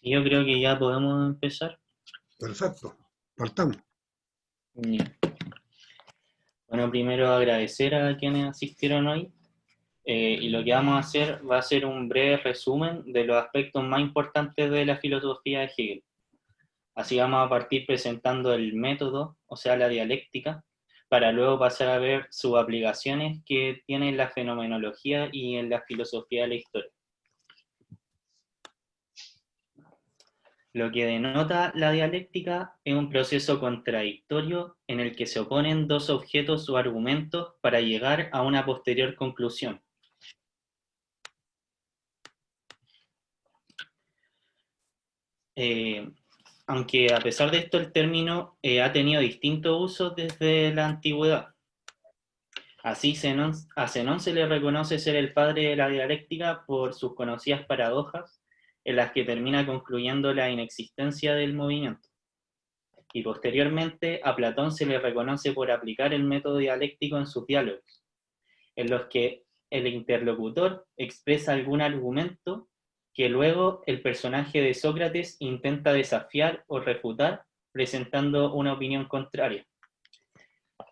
Yo creo que ya podemos empezar. Perfecto, partamos. Ya. Bueno, primero agradecer a quienes asistieron hoy. Y lo que vamos a hacer va a ser un breve resumen de los aspectos más importantes de la filosofía de Hegel. Así vamos a partir presentando el método, o sea, la dialéctica, para luego pasar a ver sus aplicaciones que tiene en la fenomenología y en la filosofía de la historia. Lo que denota la dialéctica es un proceso contradictorio en el que se oponen dos objetos o argumentos para llegar a una posterior conclusión. Eh, Aunque a pesar de esto el término ha tenido distintos usos desde la antigüedad. Así a Zenón se le reconoce ser el padre de la dialéctica por sus conocidas paradojas, en las que termina concluyendo la inexistencia del movimiento. Y posteriormente a Platón se le reconoce por aplicar el método dialéctico en sus diálogos, en los que el interlocutor expresa algún argumento que luego el personaje de Sócrates intenta desafiar o refutar presentando una opinión contraria.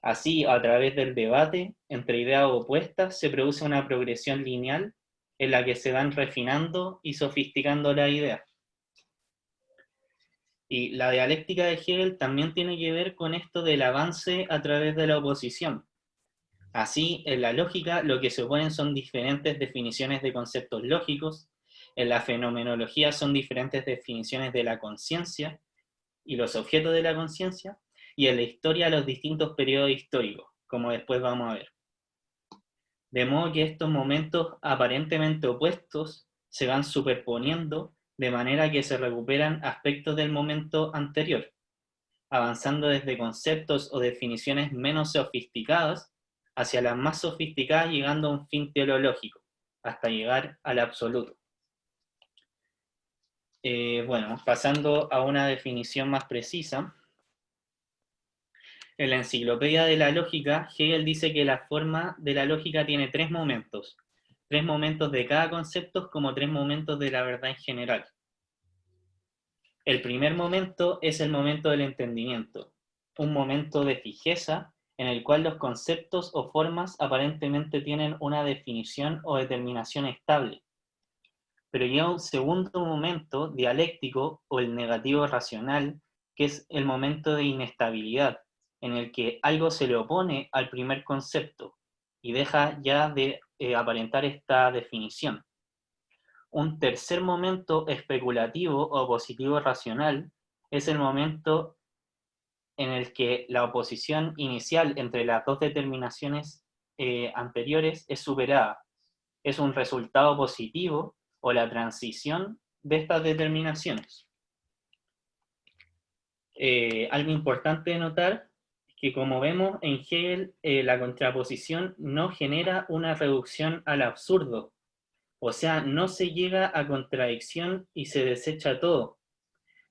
Así, a través del debate entre ideas opuestas, se produce una progresión lineal en la que se van refinando y sofisticando las ideas. Y la dialéctica de Hegel también tiene que ver con esto del avance a través de la oposición. Así, en la lógica, lo que se oponen son diferentes definiciones de conceptos lógicos, en la fenomenología son diferentes definiciones de la conciencia y los objetos de la conciencia, y en la historia los distintos periodos históricos, como después vamos a ver. De modo que estos momentos aparentemente opuestos se van superponiendo de manera que se recuperan aspectos del momento anterior, avanzando desde conceptos o definiciones menos sofisticadas hacia las más sofisticadas, llegando a un fin teleológico, hasta llegar al absoluto. Bueno, pasando a una definición más precisa, en la Enciclopedia de la Lógica, Hegel dice que la forma de la lógica tiene tres momentos de cada concepto como tres momentos de la verdad en general. El primer momento es el momento del entendimiento, un momento de fijeza en el cual los conceptos o formas aparentemente tienen una definición o determinación estable. Pero llega un segundo momento dialéctico o el negativo racional, que es el momento de inestabilidad, en el que algo se le opone al primer concepto y deja ya de aparentar esta definición. Un tercer momento especulativo o positivo racional es el momento en el que la oposición inicial entre las dos determinaciones anteriores es superada. Es un resultado positivo o la transición de estas determinaciones. Algo importante de notar es que, como vemos en Hegel, la contraposición no genera una reducción al absurdo, o sea, no se llega a contradicción y se desecha todo,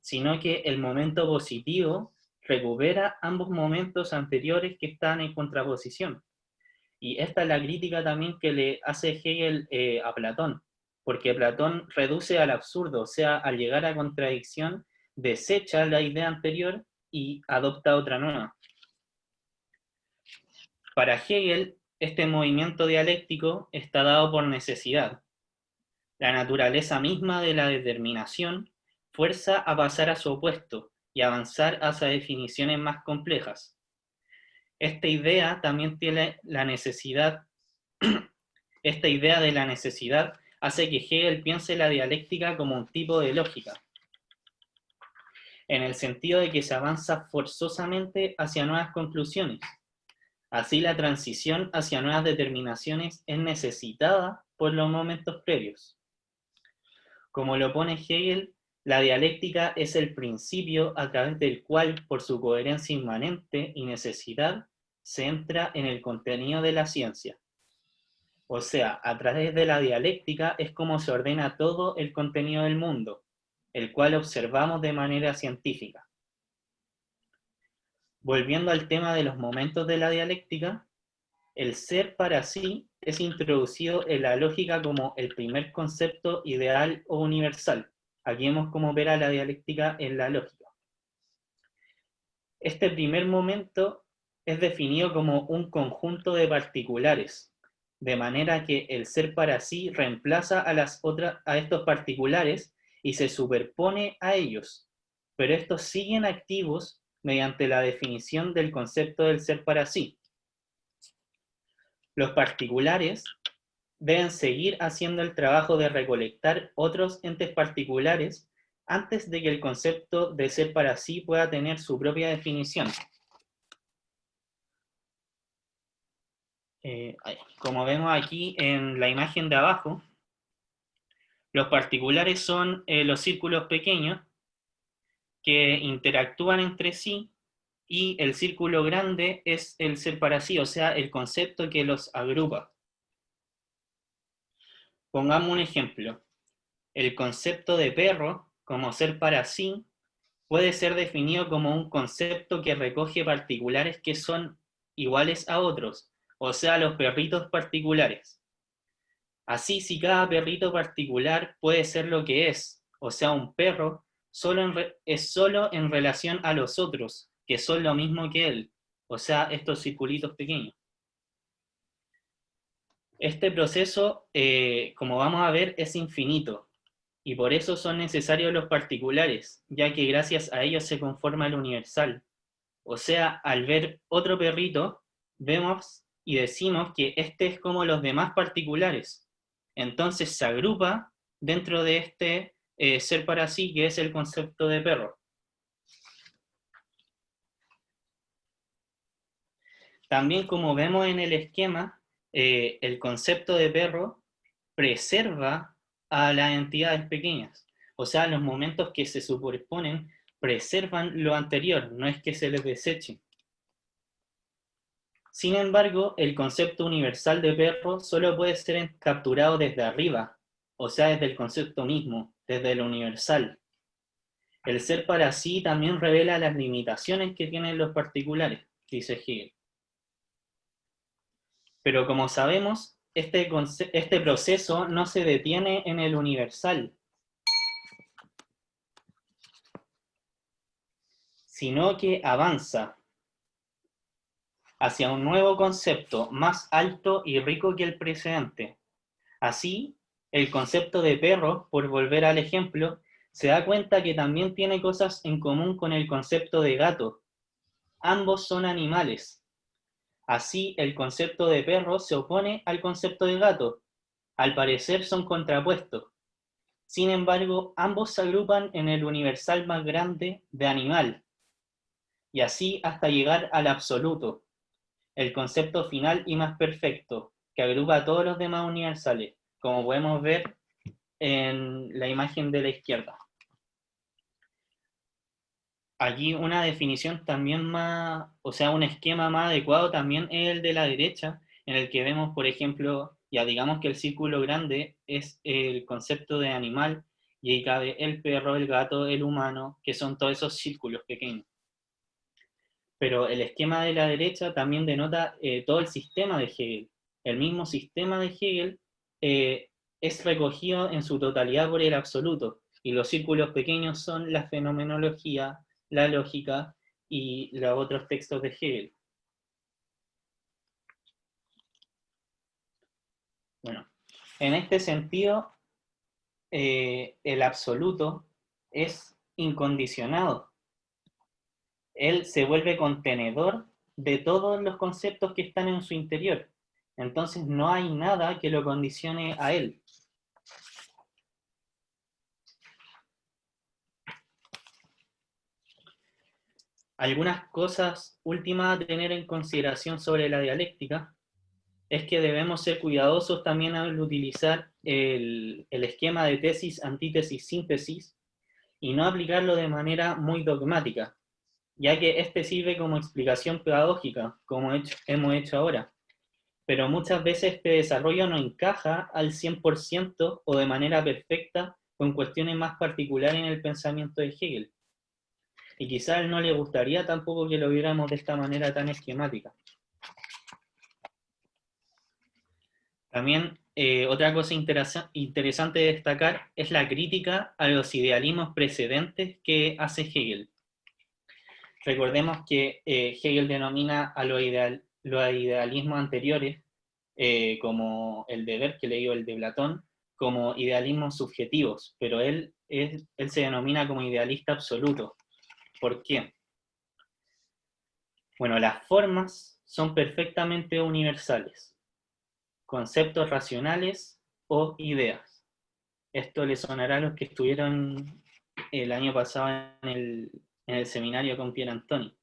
sino que el momento positivo recupera ambos momentos anteriores que están en contraposición. Y esta es la crítica también que le hace Hegel a Platón, porque Platón reduce al absurdo, o sea, al llegar a contradicción, desecha la idea anterior y adopta otra nueva. Para Hegel, este movimiento dialéctico está dado por necesidad. La naturaleza misma de la determinación fuerza a pasar a su opuesto y avanzar hacia definiciones más complejas. Esta idea también tiene la necesidad, esta idea de la necesidad hace que Hegel piense la dialéctica como un tipo de lógica, en el sentido de que se avanza forzosamente hacia nuevas conclusiones. Así la transición hacia nuevas determinaciones es necesitada por los momentos previos. Como lo pone Hegel, la dialéctica es el principio a través del cual, por su coherencia inmanente y necesidad, se entra en el contenido de la ciencia. O sea, a través de la dialéctica es como se ordena todo el contenido del mundo, el cual observamos de manera científica. Volviendo al tema de los momentos de la dialéctica, el ser para sí es introducido en la lógica como el primer concepto ideal o universal. Aquí vemos cómo opera la dialéctica en la lógica. Este primer momento es definido como un conjunto de particulares, de manera que el ser para sí reemplaza a estos particulares y se superpone a ellos, pero estos siguen activos mediante la definición del concepto del ser para sí. Los particulares deben seguir haciendo el trabajo de recolectar otros entes particulares antes de que el concepto de ser para sí pueda tener su propia definición. Como vemos aquí en la imagen de abajo, los particulares son los círculos pequeños que interactúan entre sí y el círculo grande es el ser para sí, o sea, el concepto que los agrupa. Pongamos un ejemplo. El concepto de perro, como ser para sí, puede ser definido como un concepto que recoge particulares que son iguales a otros, o sea, los perritos particulares. Así, si cada perrito particular puede ser lo que es, o sea, un perro, es solo en relación a los otros, que son lo mismo que él, o sea, estos circulitos pequeños. Este proceso, como vamos a ver, es infinito, y por eso son necesarios los particulares, ya que gracias a ellos se conforma el universal. O sea, al ver otro perrito, vemos y decimos que este es como los demás particulares. Entonces se agrupa dentro de este ser para sí, que es el concepto de perro. También, como vemos en el esquema, el concepto de perro preserva a las entidades pequeñas. O sea, los momentos que se superponen preservan lo anterior, no es que se les deseche. Sin embargo, el concepto universal de perro solo puede ser capturado desde arriba, o sea, desde el concepto mismo, desde lo universal. El ser para sí también revela las limitaciones que tienen los particulares, dice Hegel. Pero como sabemos, este proceso no se detiene en el universal, sino que avanza hacia un nuevo concepto más alto y rico que el precedente. Así, el concepto de perro, por volver al ejemplo, se da cuenta que también tiene cosas en común con el concepto de gato. Ambos son animales. Así, el concepto de perro se opone al concepto de gato. Al parecer son contrapuestos. Sin embargo, ambos se agrupan en el universal más grande de animal, y así hasta llegar al absoluto, el concepto final y más perfecto, que agrupa a todos los demás universales, como podemos ver en la imagen de la izquierda. Aquí una definición también más, o sea, un esquema más adecuado también es el de la derecha, en el que vemos, por ejemplo, ya digamos que el círculo grande es el concepto de animal, y ahí cabe el perro, el gato, el humano, que son todos esos círculos pequeños. Pero el esquema de la derecha también denota todo el sistema de Hegel. El mismo sistema de Hegel es recogido en su totalidad por el absoluto, y los círculos pequeños son la fenomenología, la lógica y los otros textos de Hegel. Bueno, en este sentido, el absoluto es incondicionado. Él se vuelve contenedor de todos los conceptos que están en su interior. Entonces no hay nada que lo condicione a él. Algunas cosas últimas a tener en consideración sobre la dialéctica es que debemos ser cuidadosos también al utilizar el esquema de tesis, antítesis, síntesis, y no aplicarlo de manera muy dogmática, ya que este sirve como explicación pedagógica, como hemos hecho ahora. Pero muchas veces este desarrollo no encaja al 100% o de manera perfecta con cuestiones más particulares en el pensamiento de Hegel. Y quizá a él no le gustaría tampoco que lo viéramos de esta manera tan esquemática. También otra cosa interesante de destacar es la crítica a los idealismos precedentes que hace Hegel. Recordemos que Hegel denomina a los idealismos anteriores, como el de Berkeley o el de Platón, como idealismos subjetivos, pero él se denomina como idealista absoluto. ¿Por qué? Bueno, las formas son perfectamente universales, conceptos racionales o ideas. Esto le sonará a los que estuvieron el año pasado en el seminario con Pierantoni.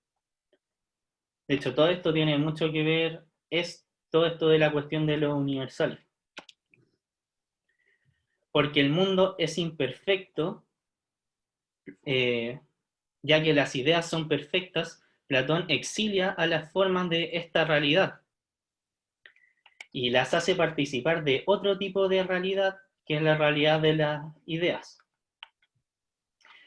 De hecho, todo esto tiene mucho que ver, es todo esto de la cuestión de lo universal. Porque el mundo es imperfecto, ya que las ideas son perfectas, Platón exilia a las formas de esta realidad y las hace participar de otro tipo de realidad, que es la realidad de las ideas.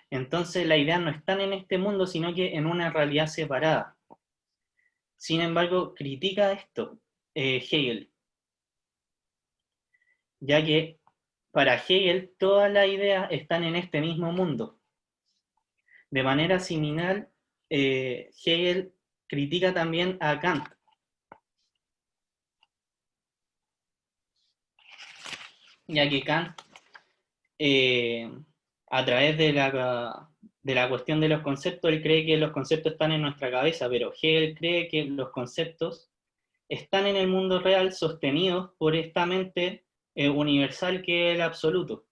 Entonces las ideas no están en este mundo, sino que en una realidad separada. Sin embargo, critica esto Hegel, ya que para Hegel todas las ideas están en este mismo mundo. De manera similar, Hegel critica también a Kant, ya que Kant, a través de la cuestión de los conceptos, él cree que los conceptos están en nuestra cabeza, pero Hegel cree que los conceptos están en el mundo real sostenidos por esta mente universal que es el absoluto.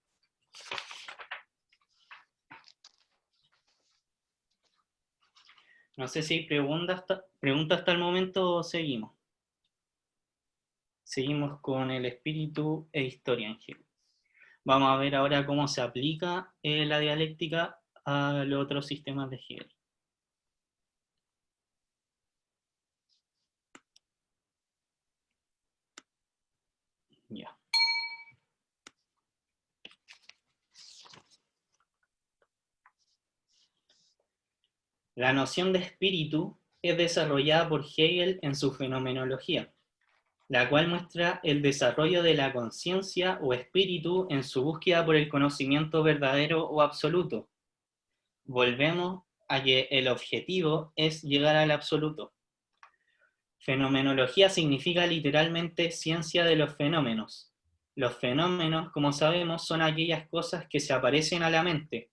No sé si hay preguntas hasta el momento o seguimos. Seguimos con el espíritu e historia en Hegel. Vamos a ver ahora cómo se aplica la dialéctica a los otros sistemas de Hegel. Ya. La noción de espíritu es desarrollada por Hegel en su fenomenología, la cual muestra el desarrollo de la conciencia o espíritu en su búsqueda por el conocimiento verdadero o absoluto. Volvemos a que el objetivo es llegar al absoluto. Fenomenología significa literalmente ciencia de los fenómenos. Los fenómenos, como sabemos, son aquellas cosas que se aparecen a la mente,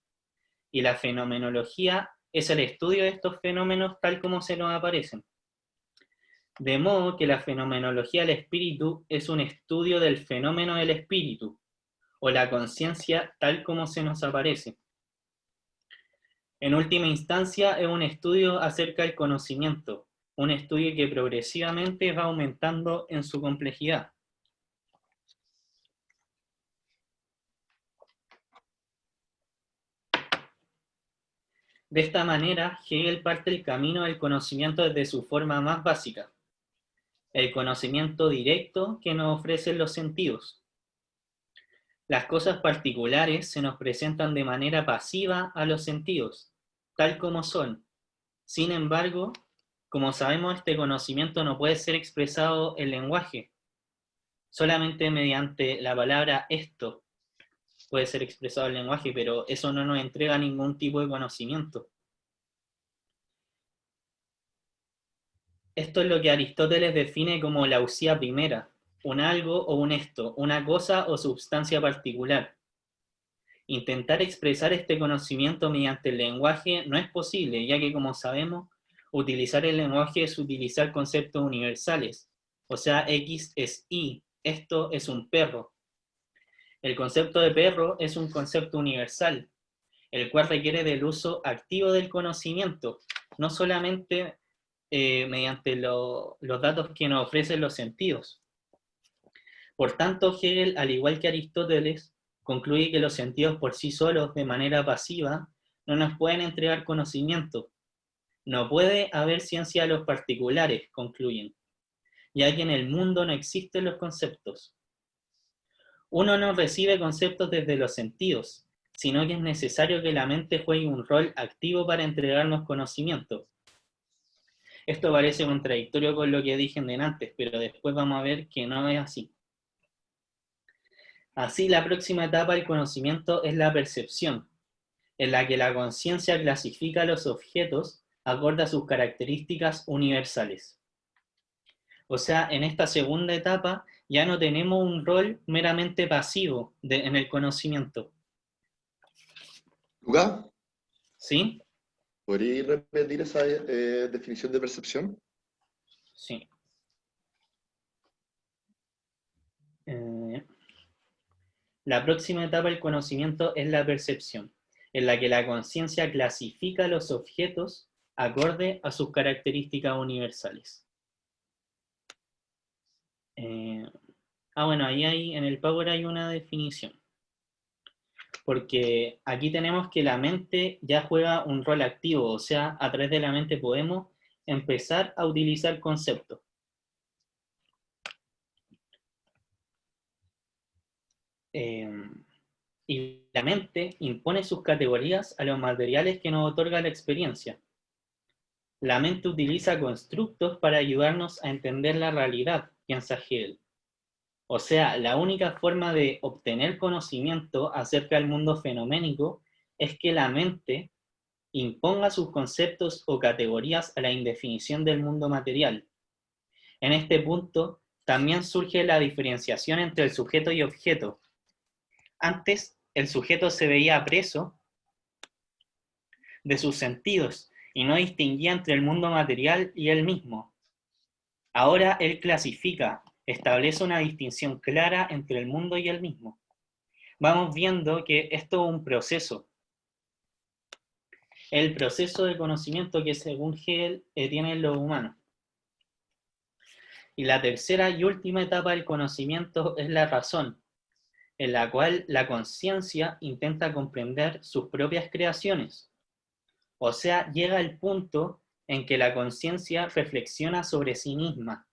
y la fenomenología es el estudio de estos fenómenos tal como se nos aparecen. De modo que la fenomenología del espíritu es un estudio del fenómeno del espíritu, o la conciencia tal como se nos aparece. En última instancia, es un estudio acerca del conocimiento, un estudio que progresivamente va aumentando en su complejidad. De esta manera, Hegel parte el camino del conocimiento desde su forma más básica, el conocimiento directo que nos ofrecen los sentidos. Las cosas particulares se nos presentan de manera pasiva a los sentidos, tal como son. Sin embargo, como sabemos, este conocimiento no puede ser expresado en lenguaje. Solamente mediante la palabra esto puede ser expresado el lenguaje, pero eso no nos entrega ningún tipo de conocimiento. Esto es lo que Aristóteles define como la usía primera, un algo o un esto, una cosa o substancia particular. Intentar expresar este conocimiento mediante el lenguaje no es posible, ya que, como sabemos, utilizar el lenguaje es utilizar conceptos universales. O sea, X es Y, esto es un perro. El concepto de perro es un concepto universal, el cual requiere del uso activo del conocimiento, no solamente mediante los datos que nos ofrecen los sentidos. Por tanto, Hegel, al igual que Aristóteles, concluye que los sentidos por sí solos, de manera pasiva, no nos pueden entregar conocimiento. No puede haber ciencia de los particulares, concluyen, ya que en el mundo no existen los conceptos. Uno no recibe conceptos desde los sentidos, sino que es necesario que la mente juegue un rol activo para entregarnos conocimiento. Esto parece contradictorio con lo que dije antes, pero después vamos a ver que no es así. Así, la próxima etapa del conocimiento es la percepción, en la que la conciencia clasifica los objetos acorde a sus características universales. O sea, en esta segunda etapa ya no tenemos un rol meramente pasivo en el conocimiento. Lucas, ¿Sí? ¿podrías repetir esa definición de percepción? Sí. La próxima etapa del conocimiento es la percepción, en la que la conciencia clasifica los objetos acorde a sus características universales. Bueno, ahí en el Power hay una definición. Porque aquí tenemos que la mente ya juega un rol activo, o sea, a través de la mente podemos empezar a utilizar conceptos. Y la mente impone sus categorías a los materiales que nos otorga la experiencia. La mente utiliza constructos para ayudarnos a entender la realidad, piensa Hegel. O sea, la única forma de obtener conocimiento acerca del mundo fenoménico es que la mente imponga sus conceptos o categorías a la indefinición del mundo material. En este punto, también surge la diferenciación entre el sujeto y objeto. Antes, el sujeto se veía preso de sus sentidos y no distinguía entre el mundo material y él mismo. Ahora él clasifica, establece una distinción clara entre el mundo y él mismo. Vamos viendo que esto es un proceso. El proceso de conocimiento que según Hegel tienen los humanos. Y la tercera y última etapa del conocimiento es la razón, en la cual la conciencia intenta comprender sus propias creaciones. O sea, llega el punto en que la conciencia reflexiona sobre sí misma.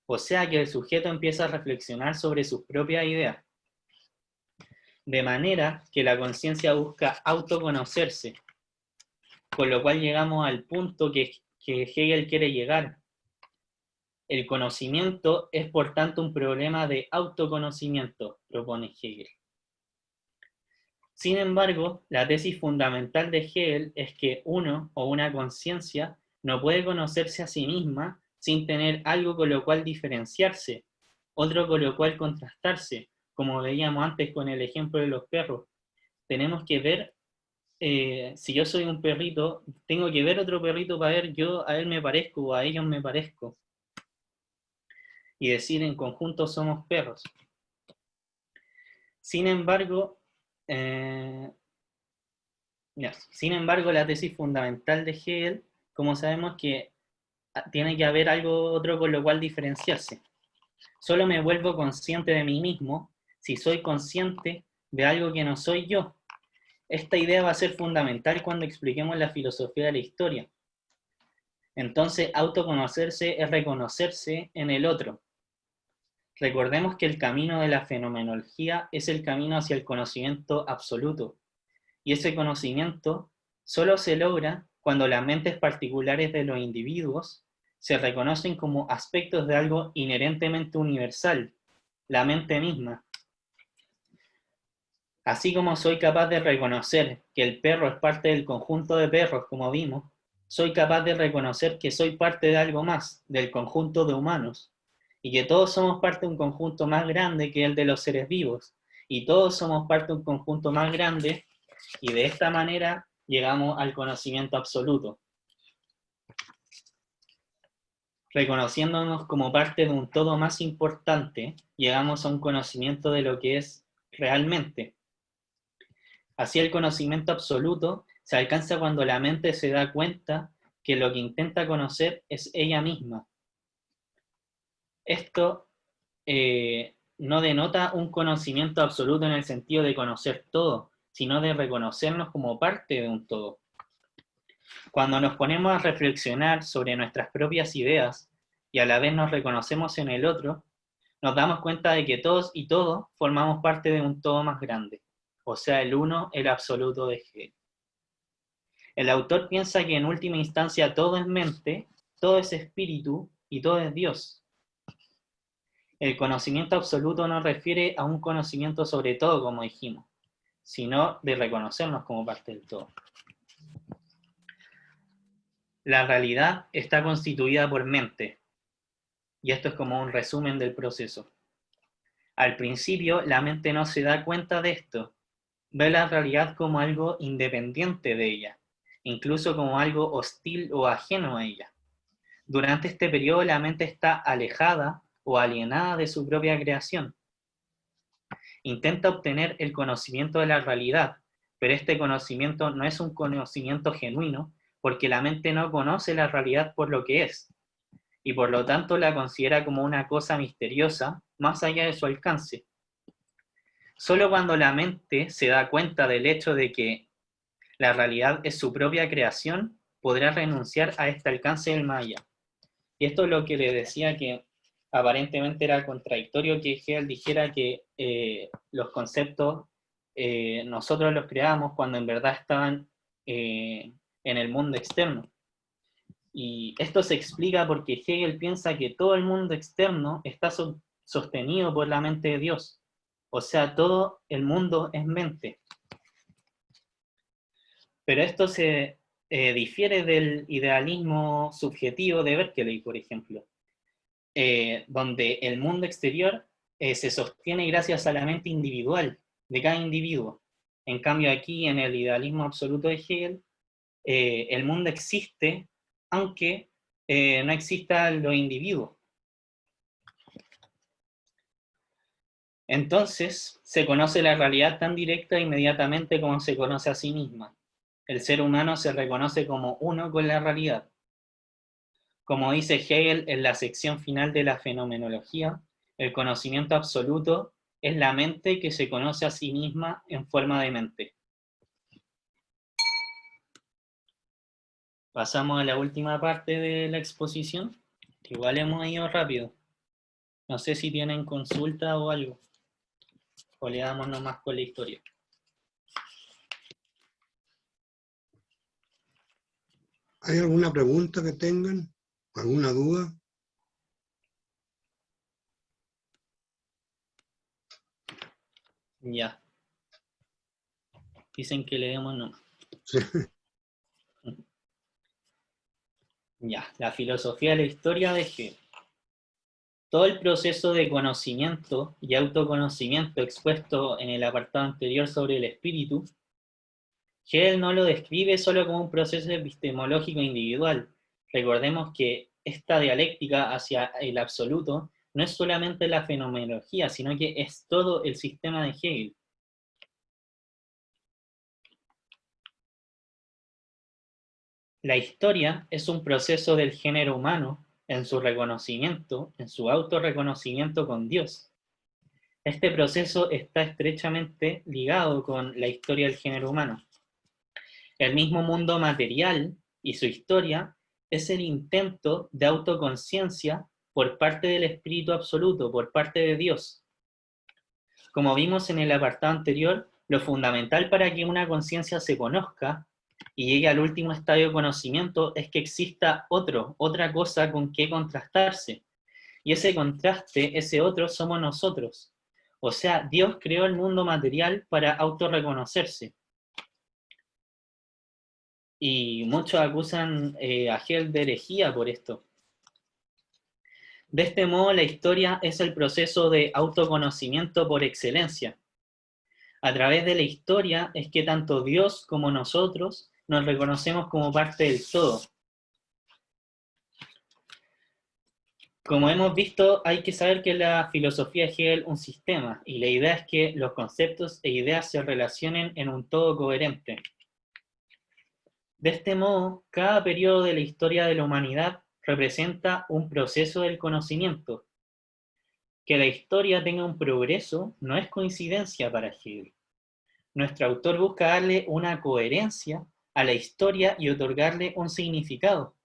O sea, que el sujeto empieza a reflexionar sobre sus propias ideas. De manera que la conciencia busca autoconocerse, con lo cual llegamos al punto que Hegel quiere llegar. El conocimiento es por tanto un problema de autoconocimiento, propone Hegel. Sin embargo, la tesis fundamental de Hegel es que uno o una conciencia no puede conocerse a sí misma sin tener algo con lo cual diferenciarse, otro con lo cual contrastarse, como veíamos antes con el ejemplo de los perros. Tenemos que ver, si yo soy un perrito, tengo que ver otro perrito para ver yo a él me parezco o a ellos me parezco. Y decir en conjunto somos perros. Sin embargo, la tesis fundamental de Hegel, como sabemos que tiene que haber algo otro con lo cual diferenciarse. Solo me vuelvo consciente de mí mismo si soy consciente de algo que no soy yo. Esta idea va a ser fundamental cuando expliquemos la filosofía de la historia. Entonces, autoconocerse es reconocerse en el otro. Recordemos que el camino de la fenomenología es el camino hacia el conocimiento absoluto, y ese conocimiento solo se logra cuando las mentes particulares de los individuos se reconocen como aspectos de algo inherentemente universal, la mente misma. Así como soy capaz de reconocer que el perro es parte del conjunto de perros, como vimos, soy capaz de reconocer que soy parte de algo más, del conjunto de humanos, y que todos somos parte de un conjunto más grande que el de los seres vivos, y todos somos parte de un conjunto más grande, y de esta manera llegamos al conocimiento absoluto, reconociéndonos como parte de un todo más importante, llegamos a un conocimiento de lo que es realmente. Así el conocimiento absoluto se alcanza cuando la mente se da cuenta que lo que intenta conocer es ella misma. Esto no denota un conocimiento absoluto en el sentido de conocer todo, sino de reconocernos como parte de un todo. Cuando nos ponemos a reflexionar sobre nuestras propias ideas y a la vez nos reconocemos en el otro, nos damos cuenta de que todos y todos formamos parte de un todo más grande, o sea, el uno, el absoluto de Hegel. El autor piensa que en última instancia todo es mente, todo es espíritu y todo es Dios. El conocimiento absoluto no refiere a un conocimiento sobre todo, como dijimos, sino de reconocernos como parte del todo. La realidad está constituida por mente, y esto es como un resumen del proceso. Al principio, la mente no se da cuenta de esto, ve la realidad como algo independiente de ella, incluso como algo hostil o ajeno a ella. Durante este periodo, la mente está alejada o alienada de su propia creación. Intenta obtener el conocimiento de la realidad, pero este conocimiento no es un conocimiento genuino, porque la mente no conoce la realidad por lo que es, y por lo tanto la considera como una cosa misteriosa, más allá de su alcance. Solo cuando la mente se da cuenta del hecho de que la realidad es su propia creación, podrá renunciar a este alcance del Maya. Y esto es lo que le decía, que aparentemente era contradictorio que Hegel dijera que los conceptos nosotros los creamos cuando en verdad estaban en el mundo externo. Y esto se explica porque Hegel piensa que todo el mundo externo está sostenido por la mente de Dios. O sea, todo el mundo es mente. Pero esto se difiere del idealismo subjetivo de Berkeley, por ejemplo, donde el mundo exterior se sostiene gracias a la mente individual de cada individuo. En cambio, aquí en el idealismo absoluto de Hegel, el mundo existe aunque no existan los individuos. Entonces, se conoce la realidad tan directa e inmediatamente como se conoce a sí misma. El ser humano se reconoce como uno con la realidad. Como dice Hegel en la sección final de la fenomenología, el conocimiento absoluto es la mente que se conoce a sí misma en forma de mente. Pasamos a la última parte de la exposición. Igual hemos ido rápido. No sé si tienen consulta o algo. O le damos nomás con la historia. ¿Hay alguna pregunta que tengan? ¿Alguna duda? Ya. Dicen que leemos nomás. Sí. Ya. La filosofía de la historia de Hegel. Todo el proceso de conocimiento y autoconocimiento expuesto en el apartado anterior sobre el espíritu, Hegel no lo describe solo como un proceso epistemológico individual. Recordemos que esta dialéctica hacia el absoluto no es solamente la fenomenología, sino que es todo el sistema de Hegel. La historia es un proceso del género humano en su reconocimiento, en su autorreconocimiento con Dios. Este proceso está estrechamente ligado con la historia del género humano. El mismo mundo material y su historia es el intento de autoconciencia por parte del Espíritu Absoluto, por parte de Dios. Como vimos en el apartado anterior, lo fundamental para que una conciencia se conozca y llegue al último estadio de conocimiento es que exista otra cosa con que contrastarse. Y ese contraste, ese otro, somos nosotros. O sea, Dios creó el mundo material para autorreconocerse. Y muchos acusan a Hegel de herejía por esto. De este modo, la historia es el proceso de autoconocimiento por excelencia. A través de la historia es que tanto Dios como nosotros nos reconocemos como parte del todo. Como hemos visto, hay que saber que la filosofía de Hegel es un sistema, y la idea es que los conceptos e ideas se relacionen en un todo coherente. De este modo, cada periodo de la historia de la humanidad representa un proceso del conocimiento. Que la historia tenga un progreso no es coincidencia para Hegel. Nuestro autor busca darle una coherencia a la historia y otorgarle un significado.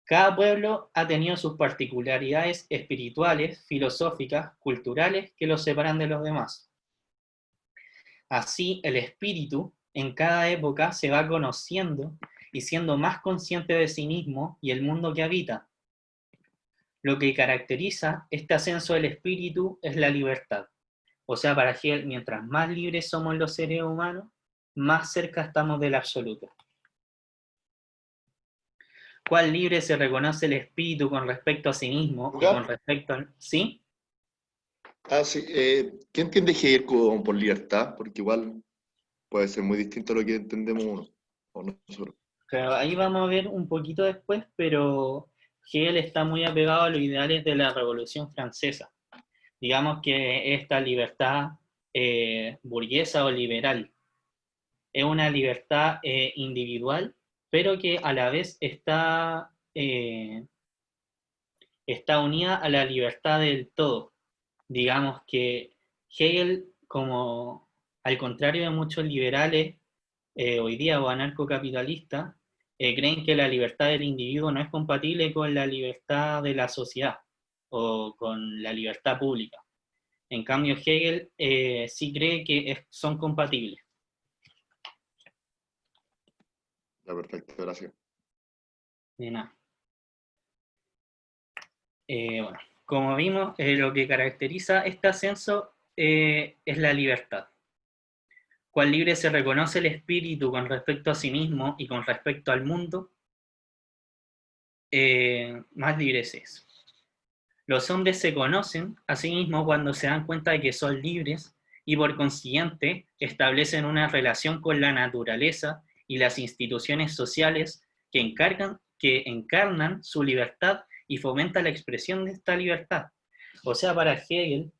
Cada pueblo ha tenido sus particularidades espirituales, filosóficas, culturales que los separan de los demás. Así, el espíritu en cada época se va conociendo y siendo más consciente de sí mismo y el mundo que habita. Lo que caracteriza este ascenso del espíritu es la libertad. O sea, para Hegel, mientras más libres somos los seres humanos, más cerca estamos del absoluto. ¿Cuál libre se reconoce el espíritu con respecto a sí mismo y con Lucas. respecto al... ¿Sí? Sí. ¿Qué entiende Hegel por libertad? Porque igual puede ser muy distinto a lo que entendemos uno o nosotros. Claro, ahí vamos a ver un poquito después, pero Hegel está muy apegado a los ideales de la Revolución Francesa. Digamos que esta libertad burguesa o liberal es una libertad individual, pero que a la vez está unida a la libertad del todo. Digamos que Hegel, como al contrario de muchos liberales hoy día o anarcocapitalistas, creen que la libertad del individuo no es compatible con la libertad de la sociedad o con la libertad pública. En cambio, Hegel sí cree que son compatibles. Ya, perfecto, gracias. De nada. Bueno, como vimos, lo que caracteriza este ascenso es la libertad. ¿Cuál libre se reconoce el espíritu con respecto a sí mismo y con respecto al mundo? Más libres es. Los hombres se conocen a sí mismos cuando se dan cuenta de que son libres y por consiguiente establecen una relación con la naturaleza y las instituciones sociales que encarnan su libertad y fomentan la expresión de esta libertad. O sea, para Hegel,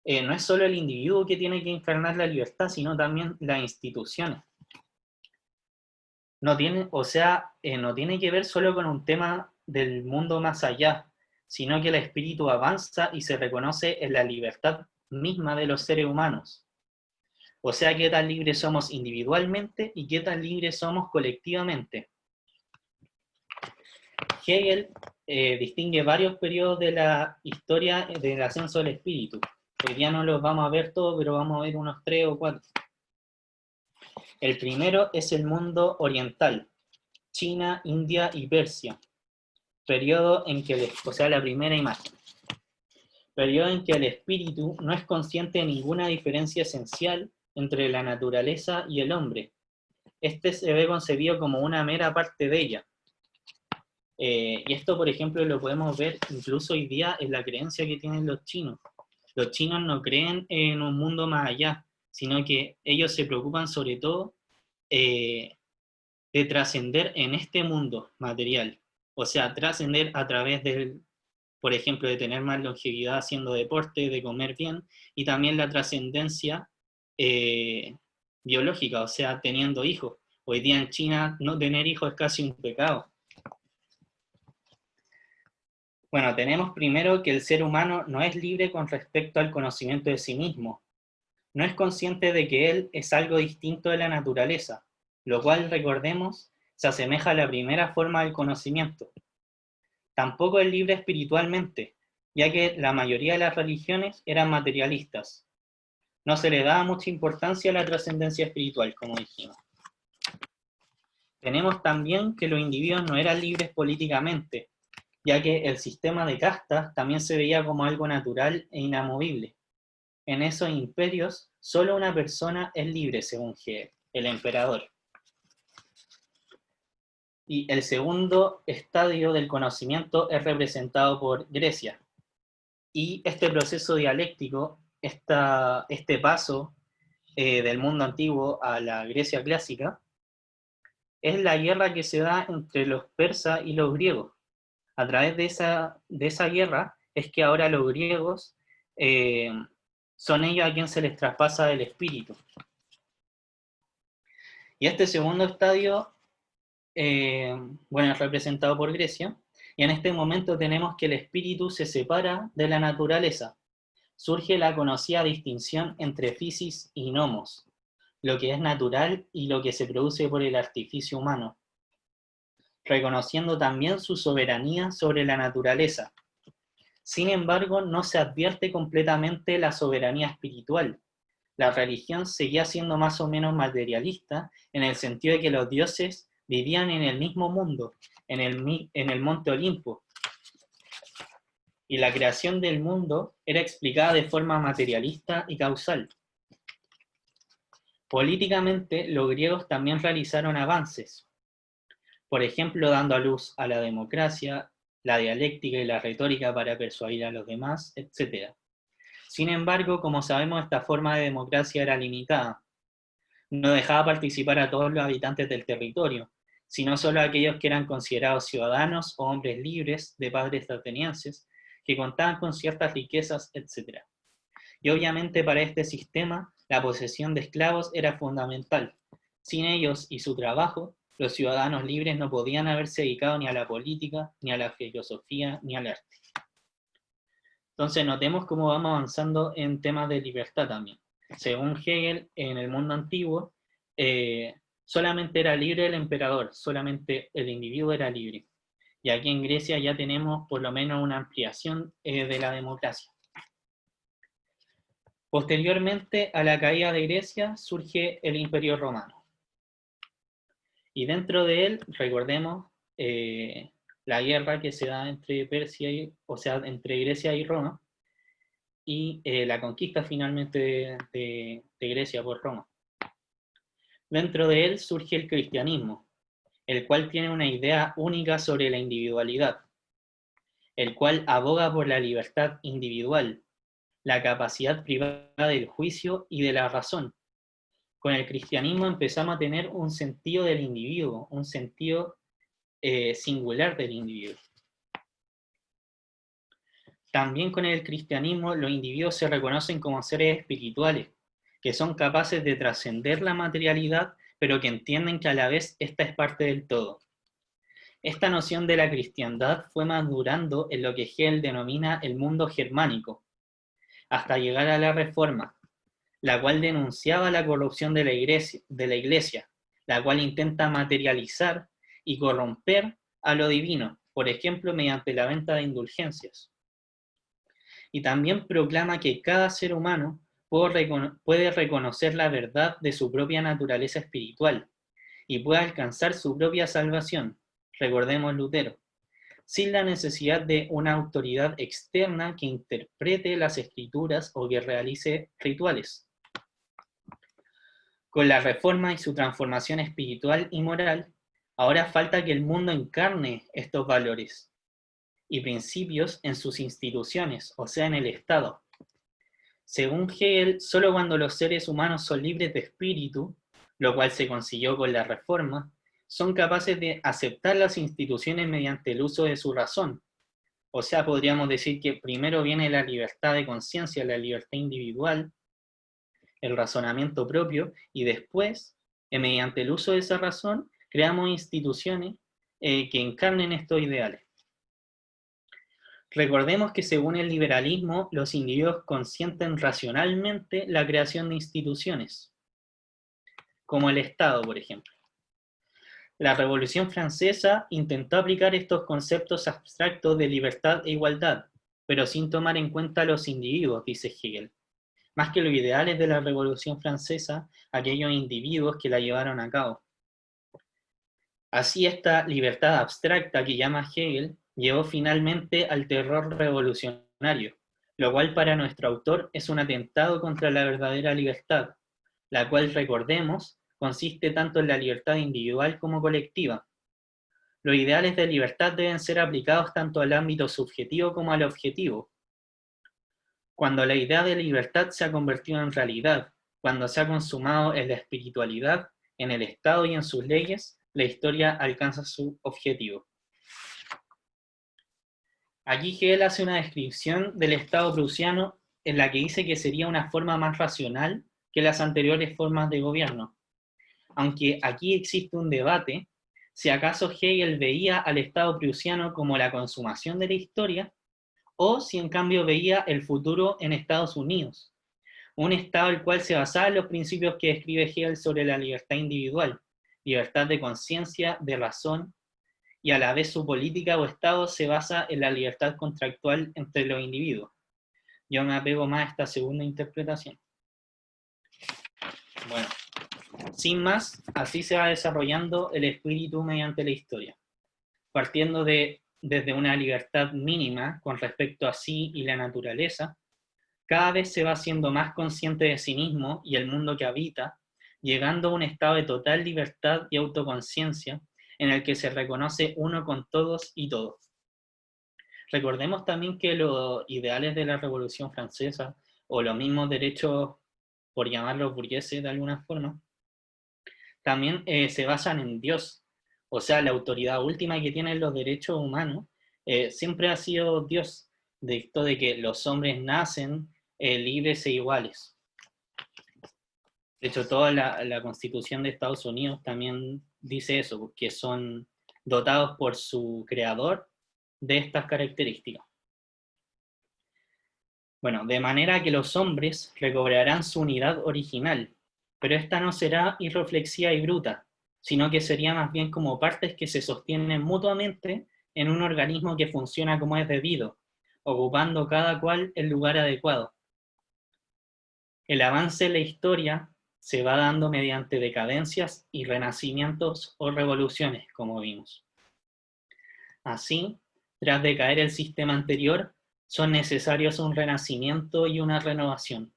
no es solo el individuo que tiene que encarnar la libertad, sino también las instituciones. No tiene que ver solo con un tema del mundo más allá, sino que el espíritu avanza y se reconoce en la libertad misma de los seres humanos. O sea, qué tan libres somos individualmente y qué tan libres somos colectivamente. Hegel distingue varios periodos de la historia del ascenso del espíritu. Hoy día no los vamos a ver todos, pero vamos a ver unos 3 o 4. El primero es el mundo oriental, China, India y Persia. Periodo en que, o sea, la primera imagen. Periodo en que el espíritu no es consciente de ninguna diferencia esencial entre la naturaleza y el hombre. Este se ve concebido como una mera parte de ella. Y esto, por ejemplo, lo podemos ver incluso hoy día en la creencia que tienen los chinos. Los chinos no creen en un mundo más allá, sino que ellos se preocupan sobre todo de trascender en este mundo material. O sea, trascender a través del, por ejemplo, de tener más longevidad haciendo deporte, de comer bien, y también la trascendencia biológica, o sea, teniendo hijos. Hoy día en China no tener hijos es casi un pecado. Bueno, tenemos primero que el ser humano no es libre con respecto al conocimiento de sí mismo. No es consciente de que él es algo distinto de la naturaleza, lo cual, recordemos, se asemeja a la primera forma del conocimiento. Tampoco es libre espiritualmente, ya que la mayoría de las religiones eran materialistas. No se le daba mucha importancia a la trascendencia espiritual, como dijimos. Tenemos también que los individuos no eran libres políticamente, ya que el sistema de castas también se veía como algo natural e inamovible. En esos imperios, solo una persona es libre, según Hegel, el emperador. Y el segundo estadio del conocimiento es representado por Grecia. Y este proceso dialéctico, este paso del mundo antiguo a la Grecia clásica, es la guerra que se da entre los persas y los griegos. A través de esa guerra es que ahora los griegos son ellos a quien se les traspasa el espíritu. Y este segundo estadio, bueno, es representado por Grecia, y en este momento tenemos que el espíritu se separa de la naturaleza. Surge la conocida distinción entre physis y nomos, lo que es natural y lo que se produce por el artificio humano, reconociendo también su soberanía sobre la naturaleza. Sin embargo, no se advierte completamente la soberanía espiritual. La religión seguía siendo más o menos materialista en el sentido de que los dioses vivían en el mismo mundo, en el monte Olimpo. y la creación del mundo era explicada de forma materialista y causal. Políticamente, los griegos también realizaron avances, por ejemplo, dando a luz a la democracia, la dialéctica y la retórica para persuadir a los demás, etc. Sin embargo, como sabemos, esta forma de democracia era limitada. No dejaba participar a todos los habitantes del territorio, sino solo a aquellos que eran considerados ciudadanos o hombres libres de padres atenienses, que contaban con ciertas riquezas, etc. Y obviamente para este sistema, la posesión de esclavos era fundamental. Sin ellos y su trabajo, los ciudadanos libres no podían haberse dedicado ni a la política, ni a la filosofía, ni al arte. Entonces notemos cómo vamos avanzando en temas de libertad también. Según Hegel, en el mundo antiguo, solamente era libre el emperador, solamente el individuo era libre. Y aquí en Grecia ya tenemos por lo menos una ampliación de la democracia. Posteriormente a la caída de Grecia surge el Imperio Romano. Y dentro de él, recordemos la guerra que se da entre entre Grecia y Roma, y la conquista finalmente de Grecia por Roma. Dentro de él surge el cristianismo, el cual tiene una idea única sobre la individualidad, el cual aboga por la libertad individual, la capacidad privada del juicio y de la razón. Con el cristianismo empezamos a tener un sentido del individuo, un sentido singular del individuo. También con el cristianismo los individuos se reconocen como seres espirituales, que son capaces de trascender la materialidad, pero que entienden que a la vez esta es parte del todo. Esta noción de la cristiandad fue madurando en lo que Hegel denomina el mundo germánico, hasta llegar a la Reforma, la cual denunciaba la corrupción de la Iglesia, la cual intenta materializar y corromper a lo divino, por ejemplo, mediante la venta de indulgencias. Y también proclama que cada ser humano puede reconocer la verdad de su propia naturaleza espiritual y puede alcanzar su propia salvación, recordemos Lutero, sin la necesidad de una autoridad externa que interprete las escrituras o que realice rituales. Con la Reforma y su transformación espiritual y moral, ahora falta que el mundo encarne estos valores y principios en sus instituciones, o sea, en el Estado. Según Hegel, solo cuando los seres humanos son libres de espíritu, lo cual se consiguió con la Reforma, son capaces de aceptar las instituciones mediante el uso de su razón. O sea, podríamos decir que primero viene la libertad de conciencia, la libertad individual, el razonamiento propio, y después, mediante el uso de esa razón, creamos instituciones que encarnen estos ideales. Recordemos que según el liberalismo, los individuos consienten racionalmente la creación de instituciones, como el Estado, por ejemplo. La Revolución Francesa intentó aplicar estos conceptos abstractos de libertad e igualdad, pero sin tomar en cuenta a los individuos, dice Hegel. Más que los ideales de la Revolución Francesa, aquellos individuos que la llevaron a cabo. Así esta libertad abstracta que llama Hegel llevó finalmente al terror revolucionario, lo cual para nuestro autor es un atentado contra la verdadera libertad, la cual, recordemos, consiste tanto en la libertad individual como colectiva. Los ideales de libertad deben ser aplicados tanto al ámbito subjetivo como al objetivo. Cuando la idea de libertad se ha convertido en realidad, cuando se ha consumado en la espiritualidad, en el Estado y en sus leyes, la historia alcanza su objetivo. Aquí Hegel hace una descripción del Estado prusiano en la que dice que sería una forma más racional que las anteriores formas de gobierno. Aunque aquí existe un debate si acaso Hegel veía al Estado prusiano como la consumación de la historia o si en cambio veía el futuro en Estados Unidos, un Estado el cual se basaba en los principios que describe Hegel sobre la libertad individual, libertad de conciencia, de razón, y a la vez su política o Estado se basa en la libertad contractual entre los individuos. Yo me apego más a esta segunda interpretación. Bueno, sin más, así se va desarrollando el espíritu mediante la historia, partiendo de desde una libertad mínima con respecto a sí y la naturaleza, cada vez se va siendo más consciente de sí mismo y el mundo que habita, llegando a un estado de total libertad y autoconciencia en el que se reconoce uno con todos y todo. Recordemos también que los ideales de la Revolución Francesa, o los mismos derechos, por llamarlos burgueses de alguna forma, también se basan en Dios. O sea, la autoridad última que tienen los derechos humanos siempre ha sido Dios, de esto de que los hombres nacen libres e iguales. De hecho, toda la Constitución de Estados Unidos también dice eso, que son dotados por su creador de estas características. Bueno, de manera que los hombres recobrarán su unidad original, pero esta no será irreflexiva y bruta, sino que sería más bien como partes que se sostienen mutuamente en un organismo que funciona como es debido, ocupando cada cual el lugar adecuado. El avance en la historia se va dando mediante decadencias y renacimientos o revoluciones, como vimos. Así, tras decaer el sistema anterior, son necesarios un renacimiento y una renovación,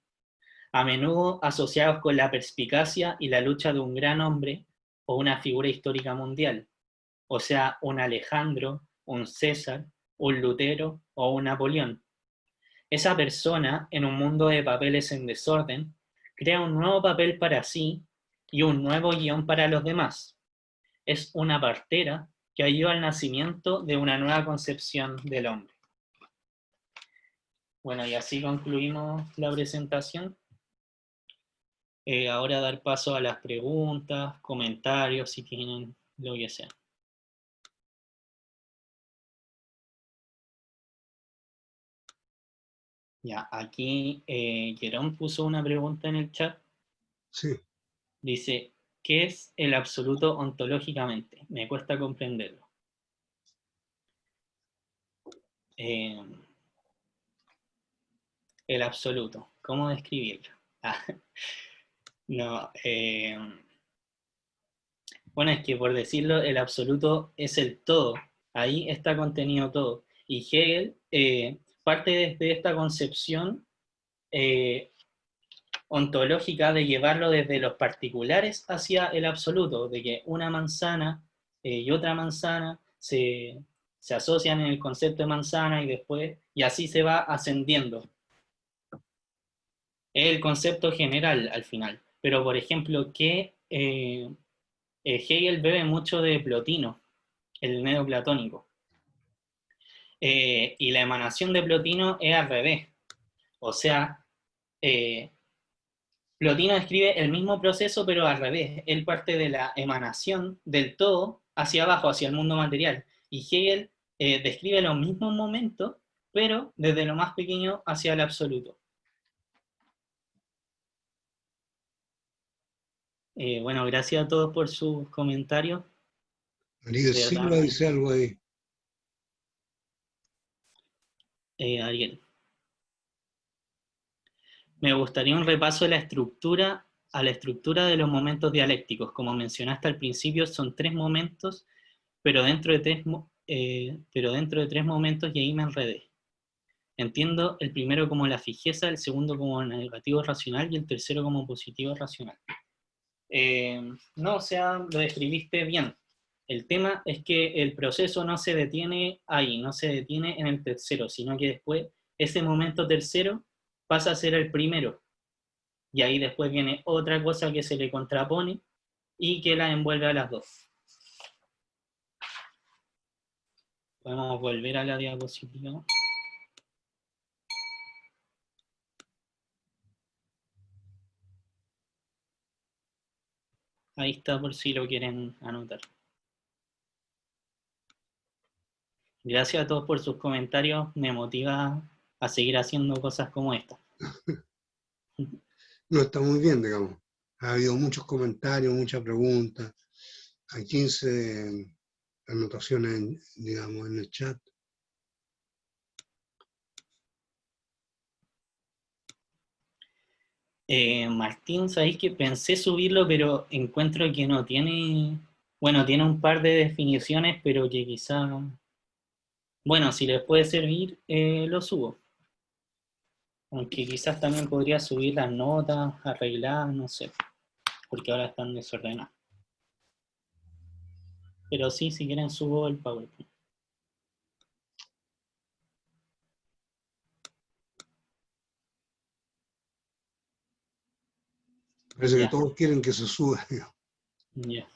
a menudo asociados con la perspicacia y la lucha de un gran hombre o una figura histórica mundial, o sea, un Alejandro, un César, un Lutero o un Napoleón. Esa persona, en un mundo de papeles en desorden, crea un nuevo papel para sí y un nuevo guión para los demás. Es una partera que ayuda al nacimiento de una nueva concepción del hombre. Bueno, y así concluimos la presentación. Ahora dar paso a las preguntas, comentarios, si tienen lo que sea. Ya, aquí Jerón puso una pregunta en el chat. Sí. Dice, ¿qué es el absoluto ontológicamente? Me cuesta comprenderlo. El absoluto, ¿cómo describirlo? No, bueno, es que por decirlo, el absoluto es el todo, ahí está contenido todo. Y Hegel parte desde esta concepción ontológica de llevarlo desde los particulares hacia el absoluto, de que una manzana y otra manzana se asocian en el concepto de manzana y después, y así se va ascendiendo. Es el concepto general al final. Pero, por ejemplo, que Hegel bebe mucho de Plotino, el neoplatónico. Y la emanación de Plotino es al revés. O sea, Plotino describe el mismo proceso, pero al revés. Él parte de la emanación del todo hacia abajo, hacia el mundo material. Y Hegel describe los mismos momentos, pero desde lo más pequeño hacia el absoluto. Bueno, gracias a todos por sus comentarios. Ariel Silva dice algo ahí. Ariel. Me gustaría un repaso de la estructura a la estructura de los momentos dialécticos. Como mencionaste al principio, son 3 momentos, pero dentro de 3 momentos y ahí me enredé. Entiendo el primero como la fijeza, el segundo como negativo racional y el tercero como positivo racional. No, o sea, lo describiste bien. El tema es que el proceso no se detiene ahí, no se detiene en el tercero, sino que después ese momento tercero pasa a ser el primero. Y ahí después viene otra cosa que se le contrapone y que la envuelve a las dos. Podemos volver a la diapositiva. Ahí está por si lo quieren anotar. Gracias a todos por sus comentarios, me motiva a seguir haciendo cosas como esta. No, está muy bien, digamos. Ha habido muchos comentarios, muchas preguntas. Hay 15 anotaciones, digamos, en el chat. Martín, sabéis que pensé subirlo, pero encuentro que no tiene, bueno, tiene un par de definiciones, pero que quizá Bueno, si les puede servir, lo subo. Aunque quizás también podría subir las notas, arreglar, no sé, porque ahora están desordenadas. Pero sí, si quieren subo el PowerPoint. Parece que Ya, todos quieren que se suba. ya.